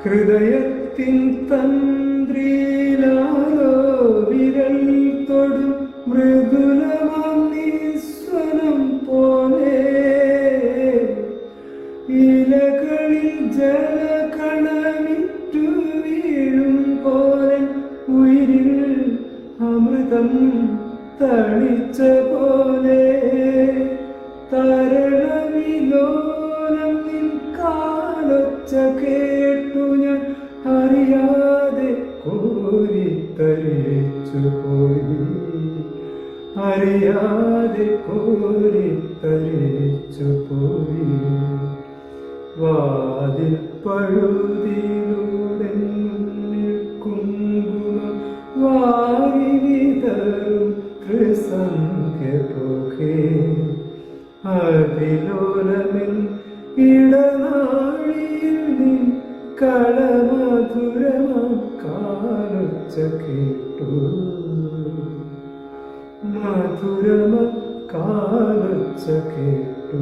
ഹൃദയത്തിൻ തന്ത്രിയിലാരോ വിരൽ തൊടും മൃദുലമാം നിസ്വനം പോലെ ഇലകളിൽ ജലകണമിറ്റു വീഴും പോലെ ഉയിരിൽ അമൃതം തളിച്ച പോലെ തരളവിലോലം നിൻ കാലൊച്ച കേട്ടു ഞാൻ അറിയാതെ കോരിത്തരിച്ചു പോയി, അറിയാതെ കോരിത്തരിച്ചു പോയി. വാതിൽ പഴുതിലൂടെ കുങ്കുമം വാരി വിതറും ത്രിസന്ധ്യ പോകെ അതിലോലമിൽ ഇടനാഴിയിൽ നീ കളമധുരമാം കാലൊച്ച കേട്ടു, മധുരമാം കാലൊച്ച കേട്ടു.